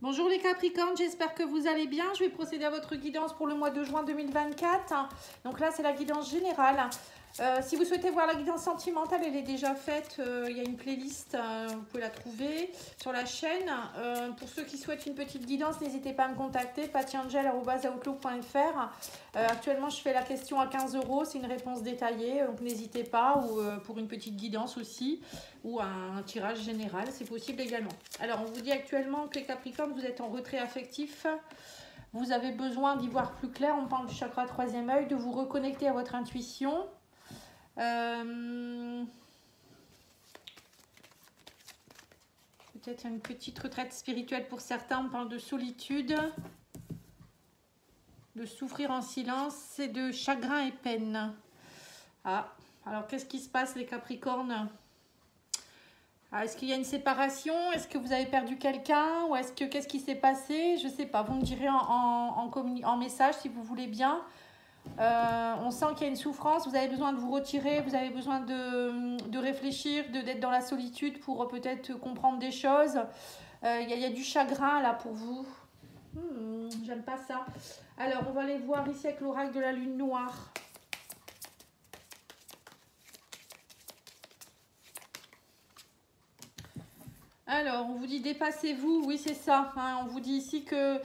Bonjour les Capricornes, j'espère que vous allez bien. Je vais procéder à votre guidance pour le mois de juin 2024. Donc là, c'est la guidance générale. Si vous souhaitez voir la guidance sentimentale, elle est déjà faite. Il y a une playlist, vous pouvez la trouver sur la chaîne. Pour ceux qui souhaitent une petetite guidance, n'hésitez pas à me contacter, patiangel@outlook.fr. Actuellement, je fais la question à 15 €. C'est une réponse détaillée, donc n'hésitez pas. Ou pour une petite guidance aussi, ou un tirage général, c'est possible également. Alors, on vous dit actuellement que les Capricornes, vous êtes en retrait affectif. Vous avez besoin d'y voir plus clair. On parle du chakra troisième œil, de vous reconnecter à votre intuition. Peut-être une petite retraite spirituelle pour certains. On parle de solitude, de souffrir en silence et de chagrin et peine. Ah, alors qu'est-ce qui se passe les Capricornes? Est-ce qu'il y a une séparation? Est-ce que vous avez perdu quelqu'un? Ou qu'est-ce qui s'est passé? Je ne sais pas, vous me direz en message si vous voulez bien. On sent qu'il y a une souffrance, vous avez besoin de vous retirer, vous avez besoin de réfléchir, d'être dans la solitude pour peut-être comprendre des choses. Il y a du chagrin là pour vous. J'aime pas ça. Alors, on va aller voir ici avec l'oracle de la lune noire. Alors, on vous dit dépassez-vous, oui c'est ça. Hein, on vous dit ici que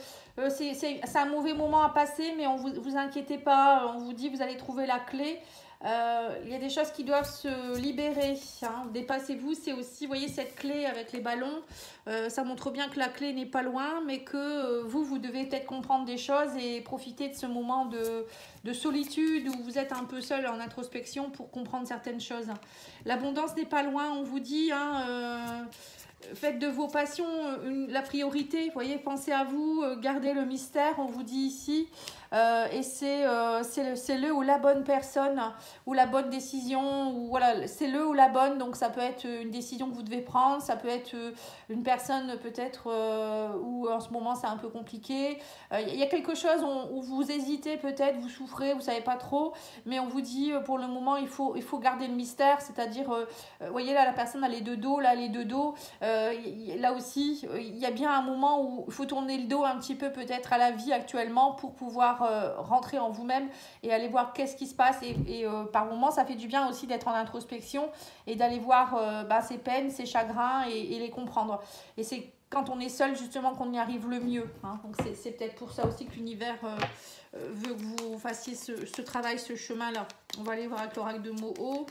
c'est un mauvais moment à passer, mais vous inquiétez pas. On vous dit vous allez trouver la clé. Il y a des choses qui doivent se libérer. Hein. Dépassez-vous, c'est aussi, vous voyez cette clé avec les ballons. Ça montre bien que la clé n'est pas loin, mais que vous devez peut-être comprendre des choses et profiter de ce moment de solitude où vous êtes un peu seul en introspection pour comprendre certaines choses. L'abondance n'est pas loin, on vous dit. Faites de vos passions la priorité, vous voyez, pensez à vous, gardez le mystère, on vous dit ici, et c'est le ou la bonne personne, ou la bonne décision, ou voilà, c'est le ou la bonne, donc ça peut être une décision que vous devez prendre, ça peut être une personne peut-être où en ce moment c'est un peu compliqué, il y a quelque chose où vous hésitez peut-être, vous souffrez, vous savez pas trop, mais on vous dit pour le moment il faut garder le mystère, c'est-à-dire, vous voyez là la personne elle est de dos, là elle est de dos, là aussi, il y a bien un moment où il faut tourner le dos un petit peu peut-être à la vie actuellement pour pouvoir rentrer en vous-même et aller voir qu'est-ce qui se passe. Et par moments, ça fait du bien aussi d'être en introspection et d'aller voir ses peines, ses chagrins et les comprendre. Et c'est quand on est seul justement qu'on y arrive le mieux. Hein. Donc c'est peut-être pour ça aussi que l'univers veut que vous fassiez ce travail, ce chemin-là. On va aller voir avec l'oracle de Moho.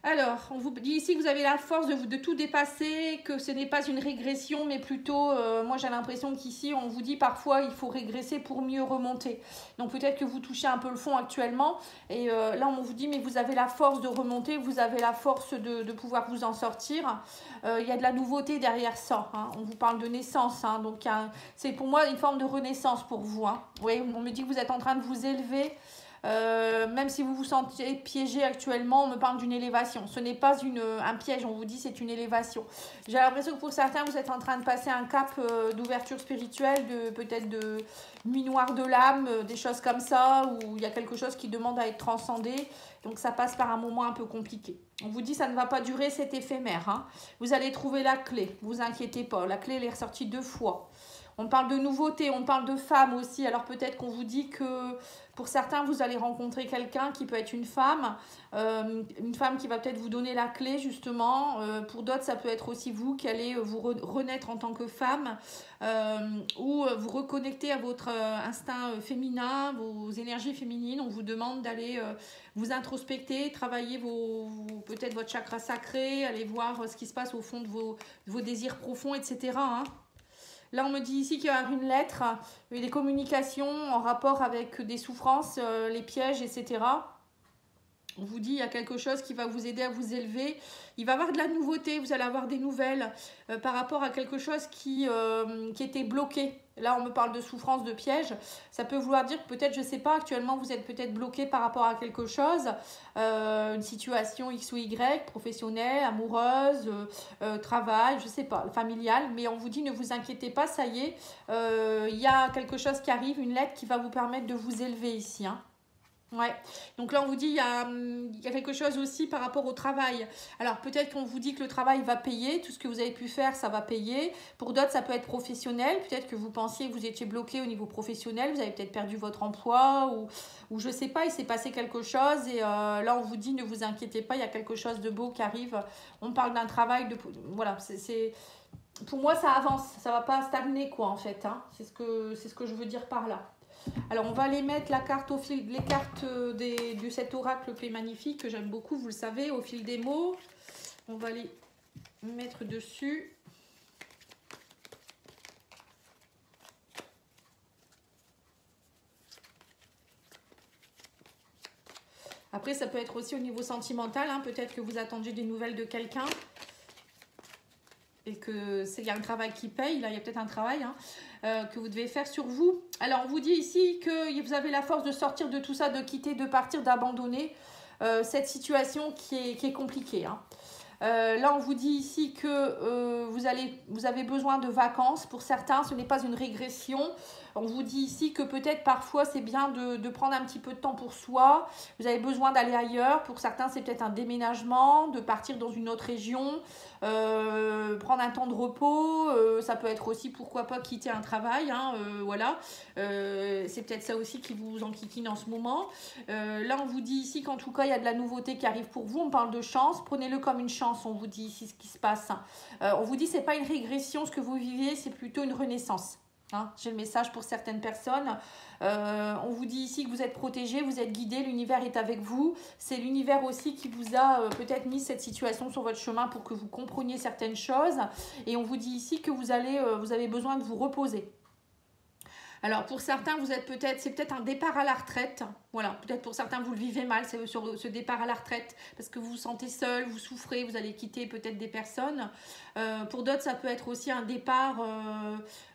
Alors, on vous dit ici que vous avez la force de tout dépasser, que ce n'est pas une régression, mais plutôt, moi j'ai l'impression qu'ici, on vous dit parfois, il faut régresser pour mieux remonter. Donc peut-être que vous touchez un peu le fond actuellement, et là on vous dit, mais vous avez la force de remonter, vous avez la force de pouvoir vous en sortir. Il y a de la nouveauté derrière ça, hein. On vous parle de naissance, hein. Donc c'est pour moi une forme de renaissance pour vous. Hein. Oui, on me dit que vous êtes en train de vous élever. Même si vous vous sentez piégé actuellement, on me parle d'une élévation. Ce n'est pas un piège, on vous dit c'est une élévation. J'ai l'impression que pour certains, vous êtes en train de passer un cap d'ouverture spirituelle, peut-être de nuit noire de l'âme, des choses comme ça, où il y a quelque chose qui demande à être transcendé. Donc ça passe par un moment un peu compliqué. On vous dit ça ne va pas durer, c'est éphémère. Hein. Vous allez trouver la clé, vous inquiétez pas. La clé, elle est ressortie 2 fois. On parle de nouveauté, on parle de femmes aussi. Alors peut-être qu'on vous dit que pour certains, vous allez rencontrer quelqu'un qui peut être une femme qui va peut-être vous donner la clé justement. Pour d'autres, ça peut être aussi vous qui allez vous renaître en tant que femme ou vous reconnecter à votre instinct féminin, vos énergies féminines. On vous demande d'aller vous introspecter, travailler peut-être votre chakra sacré, aller voir ce qui se passe au fond de vos désirs profonds, etc. Hein. Là, on me dit ici qu'il y a une lettre, des communications en rapport avec des souffrances, les pièges, etc. On vous dit qu'il y a quelque chose qui va vous aider à vous élever. Il va y avoir de la nouveauté, vous allez avoir des nouvelles par rapport à quelque chose qui était bloqué. Là, on me parle de souffrance, de piège. Ça peut vouloir dire que peut-être, je ne sais pas, actuellement, vous êtes peut-être bloqué par rapport à quelque chose, une situation X ou Y, professionnelle, amoureuse, travail, je ne sais pas, familiale. Mais on vous dit, ne vous inquiétez pas, ça y est, il y a quelque chose qui arrive, une lettre qui va vous permettre de vous élever ici. Hein. Ouais, donc là on vous dit il y a quelque chose aussi par rapport au travail. Alors peut-être qu'on vous dit que le travail va payer, tout ce que vous avez pu faire ça va payer. Pour d'autres ça peut être professionnel, peut-être que vous pensiez que vous étiez bloqué au niveau professionnel, vous avez peut-être perdu votre emploi ou je sais pas, il s'est passé quelque chose et là on vous dit ne vous inquiétez pas, il y a quelque chose de beau qui arrive. On parle d'un travail, voilà, pour moi ça avance, ça va pas stagner quoi en fait, hein. C'est ce que je veux dire par là. Alors, on va aller mettre la carte les cartes de cet oracle qui est magnifique, que j'aime beaucoup, vous le savez, au fil des mots. On va les mettre dessus. Après, ça peut être aussi au niveau sentimental, hein. Peut-être que vous attendiez des nouvelles de quelqu'un et que il y a un travail qui paye, là il y a peut-être un travail que vous devez faire sur vous. Alors on vous dit ici que vous avez la force de sortir de tout ça, de quitter, de partir, d'abandonner cette situation qui est compliquée, hein. Là, on vous dit ici que vous avez besoin de vacances. Pour certains, ce n'est pas une régression. On vous dit ici que peut-être parfois, c'est bien de prendre un petit peu de temps pour soi. Vous avez besoin d'aller ailleurs. Pour certains, c'est peut-être un déménagement, de partir dans une autre région, prendre un temps de repos. Ça peut être aussi, pourquoi pas, quitter un travail, hein, voilà. C'est peut-être ça aussi qui vous enquiquine en ce moment. Là, on vous dit ici qu'en tout cas, il y a de la nouveauté qui arrive pour vous. On parle de chance. Prenez-le comme une chance. On vous dit ici ce qui se passe. On vous dit c'est pas une régression ce que vous viviez, c'est plutôt une renaissance. Hein, j'ai le message pour certaines personnes. On vous dit ici que vous êtes protégé, vous êtes guidé, l'univers est avec vous. C'est l'univers aussi qui vous a peut-être mis cette situation sur votre chemin pour que vous compreniez certaines choses. Et on vous dit ici que vous avez besoin de vous reposer. Alors pour certains, c'est peut-être un départ à la retraite. Voilà, peut-être pour certains vous le vivez mal, c'est sur ce départ à la retraite parce que vous vous sentez seul, vous souffrez, vous allez quitter peut-être des personnes. Pour d'autres, ça peut être aussi un départ.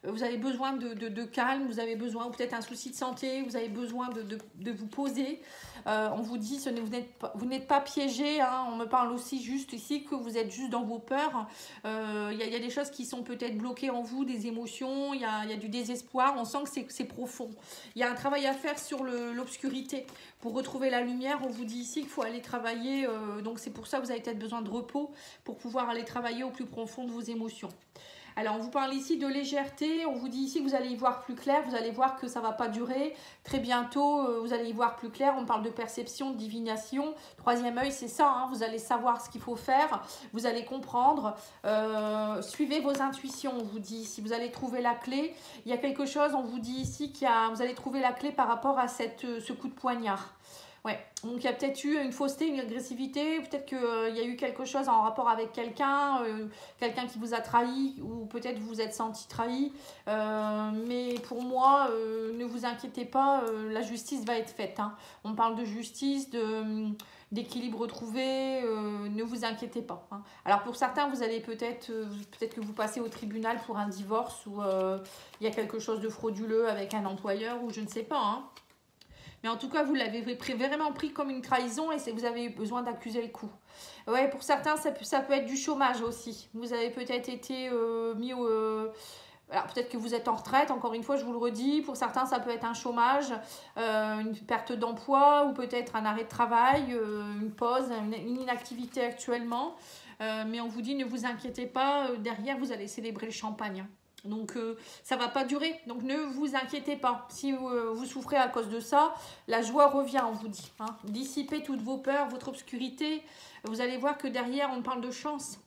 Vous avez besoin de calme, vous avez besoin, ou peut-être un souci de santé, vous avez besoin de vous poser. On vous dit, vous n'êtes pas piégé. Hein, on me parle aussi juste ici que vous êtes juste dans vos peurs. Il y a des choses qui sont peut-être bloquées en vous, des émotions. Il y a du désespoir. On sent que c'est profond. Il y a un travail à faire sur l'obscurité. Pour retrouver la lumière, on vous dit ici qu'il faut aller travailler. Donc c'est pour ça que vous avez peut-être besoin de repos pour pouvoir aller travailler au plus profond de vos émotions. Alors, on vous parle ici de légèreté, on vous dit ici que vous allez y voir plus clair, vous allez voir que ça ne va pas durer. Très bientôt, vous allez y voir plus clair, on parle de perception, de divination. Troisième œil, c'est ça, hein, vous allez savoir ce qu'il faut faire, vous allez comprendre. Suivez vos intuitions, on vous dit, si vous allez trouver la clé. Il y a quelque chose, on vous dit ici, vous allez trouver la clé par rapport à ce coup de poignard. Ouais, donc il y a peut-être eu une fausseté, une agressivité, peut-être qu'il y a eu quelque chose en rapport avec quelqu'un, quelqu'un qui vous a trahi, ou peut-être vous vous êtes senti trahi. Mais pour moi, ne vous inquiétez pas, la justice va être faite. Hein. On parle de justice, d'équilibre retrouvé, ne vous inquiétez pas. Hein. Alors pour certains, vous allez peut-être que vous passez au tribunal pour un divorce, ou il y a quelque chose de frauduleux avec un employeur, ou je ne sais pas, hein. Mais en tout cas, vous l'avez vraiment pris comme une trahison et vous avez besoin d'accuser le coup. Ouais, pour certains, ça peut être du chômage aussi. Vous avez peut-être été mis au... alors peut-être que vous êtes en retraite, encore une fois, je vous le redis. Pour certains, ça peut être un chômage, une perte d'emploi ou peut-être un arrêt de travail, une pause, une inactivité actuellement. Mais on vous dit, ne vous inquiétez pas, derrière, vous allez célébrer le champagne. Donc ça va pas durer, donc ne vous inquiétez pas. Si vous souffrez à cause de ça, la joie revient, on vous dit. Hein. Dissipez toutes vos peurs, votre obscurité. Vous allez voir que derrière, on parle de chance.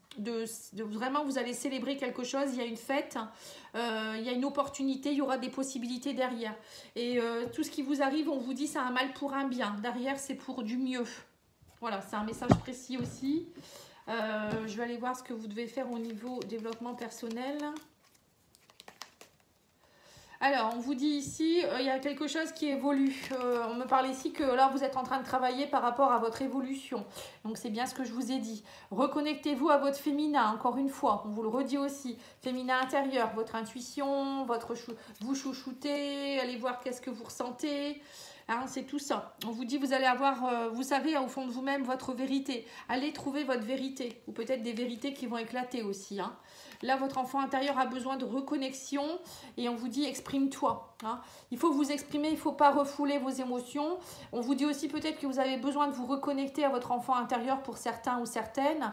Vraiment, vous allez célébrer quelque chose, il y a une fête, il y a une opportunité, il y aura des possibilités derrière. Et tout ce qui vous arrive, on vous dit c'est un mal pour un bien. Derrière, c'est pour du mieux. Voilà, c'est un message précis aussi. Je vais aller voir ce que vous devez faire au niveau développement personnel. Alors, on vous dit ici, il y a quelque chose qui évolue. On me parle ici que là, vous êtes en train de travailler par rapport à votre évolution. Donc, c'est bien ce que je vous ai dit. Reconnectez-vous à votre féminin, encore une fois. On vous le redit aussi. Féminin intérieur, votre intuition, vous chouchoutez, allez voir qu'est-ce que vous ressentez. Hein, c'est tout ça. On vous dit, vous allez avoir, vous savez, au fond de vous-même, votre vérité. Allez trouver votre vérité. Ou peut-être des vérités qui vont éclater aussi. Hein. Là, votre enfant intérieur a besoin de reconnexion. Et on vous dit, exprime-toi. Hein. Il faut vous exprimer, il ne faut pas refouler vos émotions. On vous dit aussi peut-être que vous avez besoin de vous reconnecter à votre enfant intérieur pour certains ou certaines.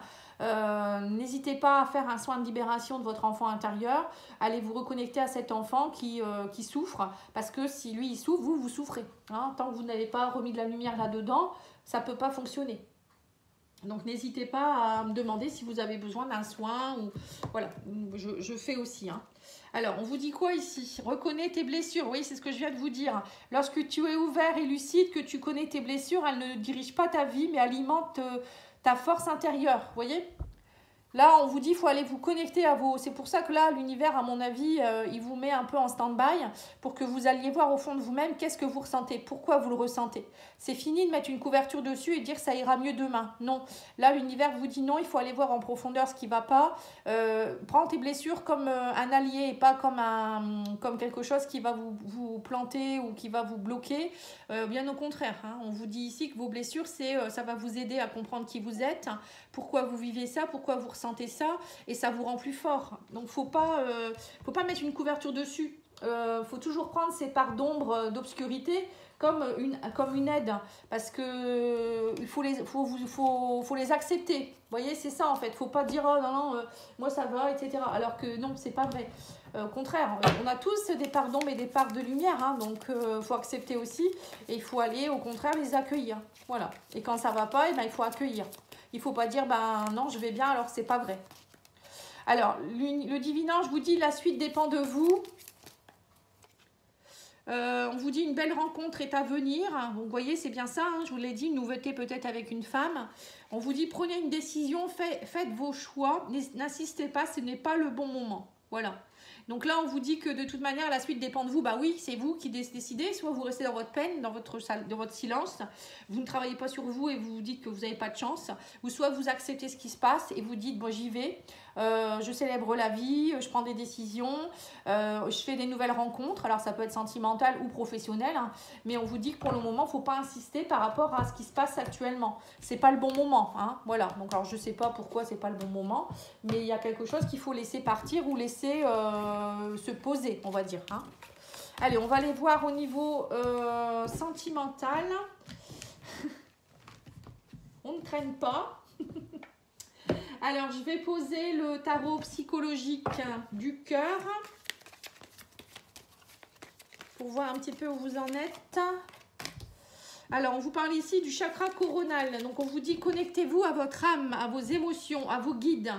N'hésitez pas à faire un soin de libération de votre enfant intérieur. Allez vous reconnecter à cet enfant qui souffre, parce que si lui il souffre, vous souffrez. Hein. Tant que vous n'avez pas remis de la lumière là-dedans, ça ne peut pas fonctionner. Donc n'hésitez pas à me demander si vous avez besoin d'un soin. Ou voilà, je fais aussi. Hein. Alors, on vous dit quoi ici? Reconnais tes blessures. Oui, c'est ce que je viens de vous dire. Lorsque tu es ouvert et lucide, que tu connais tes blessures, elles ne dirigent pas ta vie, mais alimentent ta force intérieure. Vous voyez? Là, on vous dit qu'il faut aller vous connecter à vos... C'est pour ça que là, l'univers, à mon avis, il vous met un peu en stand-by pour que vous alliez voir au fond de vous-même qu'est-ce que vous ressentez, pourquoi vous le ressentez. C'est fini de mettre une couverture dessus et dire ça ira mieux demain. Non. Là, l'univers vous dit non, il faut aller voir en profondeur ce qui ne va pas. Prends tes blessures comme un allié et pas comme quelque chose qui va vous planter ou qui va vous bloquer. Bien au contraire. Hein. On vous dit ici que vos blessures, ça va vous aider à comprendre qui vous êtes, pourquoi vous vivez ça, pourquoi vous ressentez ça, et ça vous rend plus fort. Donc faut pas mettre une couverture dessus. Faut toujours prendre ces parts d'ombre, d'obscurité comme une aide, parce que il faut les accepter. Vous voyez, c'est ça en fait. Faut pas dire oh non moi ça va, etc. Alors que non, c'est pas vrai. Au contraire, on a tous des parts d'ombre et des parts de lumière, hein, donc faut accepter aussi, et il faut aller au contraire les accueillir. Voilà. Et quand ça va pas, il faut accueillir. Il ne faut pas dire, ben non, je vais bien, alors c'est pas vrai. Alors, le divin ange vous dit, la suite dépend de vous. On vous dit, une belle rencontre est à venir. Vous voyez, c'est bien ça, hein, je vous l'ai dit, une nouveauté peut-être avec une femme. On vous dit, prenez une décision, faites vos choix. N'insistez pas, ce n'est pas le bon moment. Voilà. Donc là, on vous dit que de toute manière, la suite dépend de vous. Bah oui, c'est vous qui décidez. Soit vous restez dans votre peine, dans votre silence. Vous ne travaillez pas sur vous et vous vous dites que vous n'avez pas de chance. Ou soit vous acceptez ce qui se passe et vous dites, bon, j'y vais. Je célèbre la vie, je prends des décisions, je fais des nouvelles rencontres. Alors, ça peut être sentimental ou professionnel. Hein, mais on vous dit que pour le moment, il ne faut pas insister par rapport à ce qui se passe actuellement. Ce n'est pas le bon moment. Hein, voilà. Donc, alors, je ne sais pas pourquoi ce n'est pas le bon moment. Mais il y a quelque chose qu'il faut laisser partir ou laisser... se poser, on va dire. Hein. Allez, on va aller voir au niveau sentimental. On ne traîne pas. Alors, je vais poser le tarot psychologique du cœur pour voir un petit peu où vous en êtes. Alors, on vous parle ici du chakra coronal. Donc, on vous dit connectez-vous à votre âme, à vos émotions, à vos guides.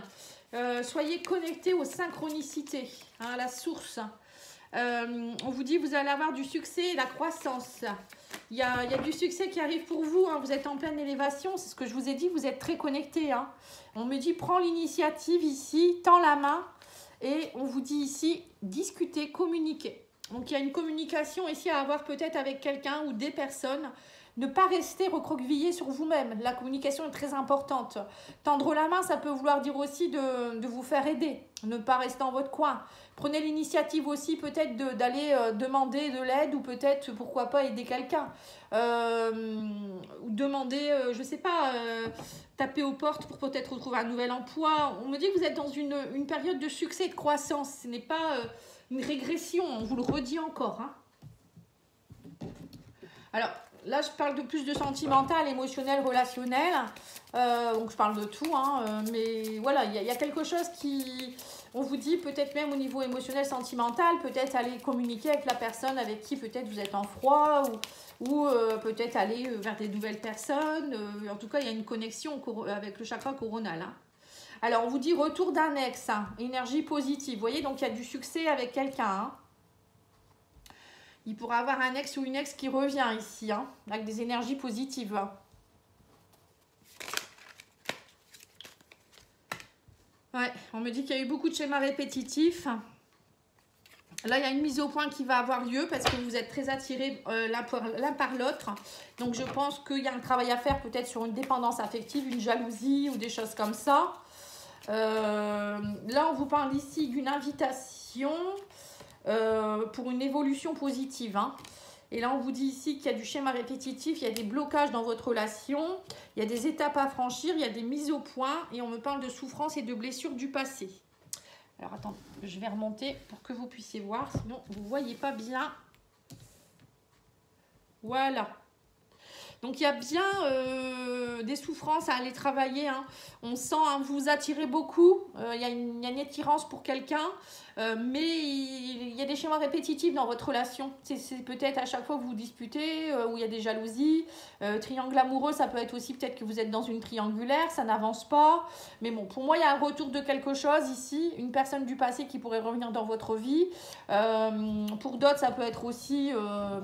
Soyez connectés aux synchronicités, hein, à la source. On vous dit vous allez avoir du succès et la croissance. Il y a du succès qui arrive pour vous. Hein, vous êtes en pleine élévation. C'est ce que je vous ai dit. Vous êtes très connectés. Hein. On me dit prends l'initiative ici, tends la main. Et on vous dit ici discuter, communiquer. Donc il y a une communication ici à avoir peut-être avec quelqu'un ou des personnes. Ne pas rester recroquevillé sur vous-même. La communication est très importante. Tendre la main, ça peut vouloir dire aussi de vous faire aider. Ne pas rester dans votre coin. Prenez l'initiative aussi peut-être d'aller demander de l'aide ou peut-être, pourquoi pas, aider quelqu'un. Ou demander, je ne sais pas, taper aux portes pour peut-être retrouver un nouvel emploi. On me dit que vous êtes dans une période de succès et de croissance. Ce n'est pas une régression, on vous le redit encore. Hein. Alors, là, je parle de plus de sentimental, émotionnel, relationnel. Donc, je parle de tout. Hein, mais voilà, il y a quelque chose qui... On vous dit peut-être même au niveau émotionnel, sentimental, peut-être aller communiquer avec la personne avec qui peut-être vous êtes en froid ou peut-être aller vers des nouvelles personnes. En tout cas, il y a une connexion avec le chakra coronal. Hein. Alors, on vous dit retour d'un ex, hein, énergie positive. Vous voyez, donc il y a du succès avec quelqu'un. Hein. Il pourra avoir un ex ou une ex qui revient ici, hein, avec des énergies positives. Ouais, on me dit qu'il y a eu beaucoup de schémas répétitifs. Là, il y a une mise au point qui va avoir lieu parce que vous êtes très attirés l'un par l'autre. Donc, je pense qu'il y a un travail à faire peut-être sur une dépendance affective, une jalousie ou des choses comme ça. Là, on vous parle ici d'une invitation... pour une évolution positive. Hein. Et là, on vous dit ici qu'il y a du schéma répétitif, il y a des blocages dans votre relation, il y a des étapes à franchir, il y a des mises au point et on me parle de souffrance et de blessures du passé. Alors, attendez, je vais remonter pour que vous puissiez voir, sinon vous ne voyez pas bien. Voilà. Donc, il y a bien des souffrances à aller travailler. Hein. On sent, hein, vous attirez beaucoup. Il y a une attirance pour quelqu'un. Mais il y a des schémas répétitifs dans votre relation. C'est peut-être à chaque fois que vous vous disputez, où il y a des jalousies. Triangle amoureux, ça peut être aussi peut-être que vous êtes dans une triangulaire, ça n'avance pas. Mais bon, pour moi, il y a un retour de quelque chose ici. Une personne du passé qui pourrait revenir dans votre vie. Pour d'autres, ça peut être aussi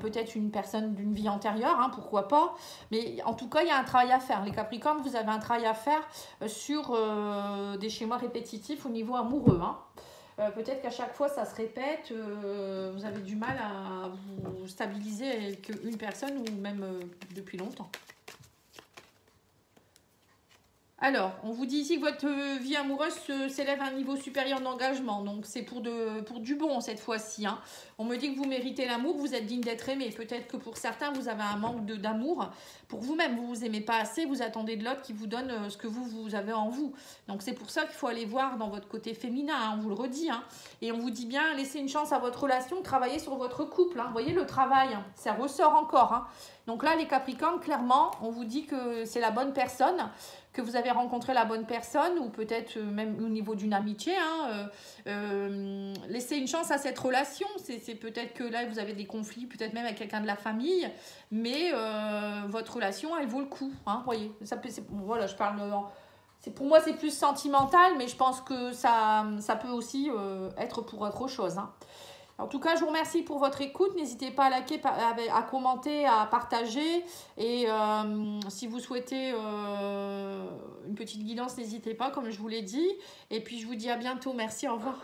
peut-être une personne d'une vie antérieure, hein, pourquoi pas. Mais en tout cas, il y a un travail à faire. Les Capricornes, vous avez un travail à faire sur des schémas répétitifs au niveau amoureux. Hein. Peut-être qu'à chaque fois, ça se répète. Vous avez du mal à vous stabiliser avec une personne ou même depuis longtemps. Alors, on vous dit ici que votre vie amoureuse s'élève à un niveau supérieur d'engagement. Donc, c'est pour du bon cette fois-ci. Hein. On me dit que vous méritez l'amour, vous êtes digne d'être aimé. Peut-être que pour certains, vous avez un manque d'amour pour vous-même. Vous ne vous aimez pas assez, vous attendez de l'autre qui vous donne ce que vous avez en vous. Donc, c'est pour ça qu'il faut aller voir dans votre côté féminin, hein, on vous le redit. Hein. Et on vous dit bien, laissez une chance à votre relation, travaillez sur votre couple. Hein. Vous voyez le travail, hein, ça ressort encore. Hein. Donc là, les Capricornes, clairement, on vous dit que c'est la bonne personne, que vous avez rencontré la bonne personne, ou peut-être même au niveau d'une amitié. Hein, laissez une chance à cette relation. C'est peut-être que là, vous avez des conflits, peut-être même avec quelqu'un de la famille, mais votre relation, elle vaut le coup. Hein, voyez, voilà, je parle... pour moi, c'est plus sentimental, mais je pense que ça peut aussi être pour autre chose. Hein. En tout cas, je vous remercie pour votre écoute. N'hésitez pas à liker, à commenter, à partager. Et si vous souhaitez une petite guidance, n'hésitez pas, comme je vous l'ai dit. Et puis, je vous dis à bientôt. Merci, au revoir.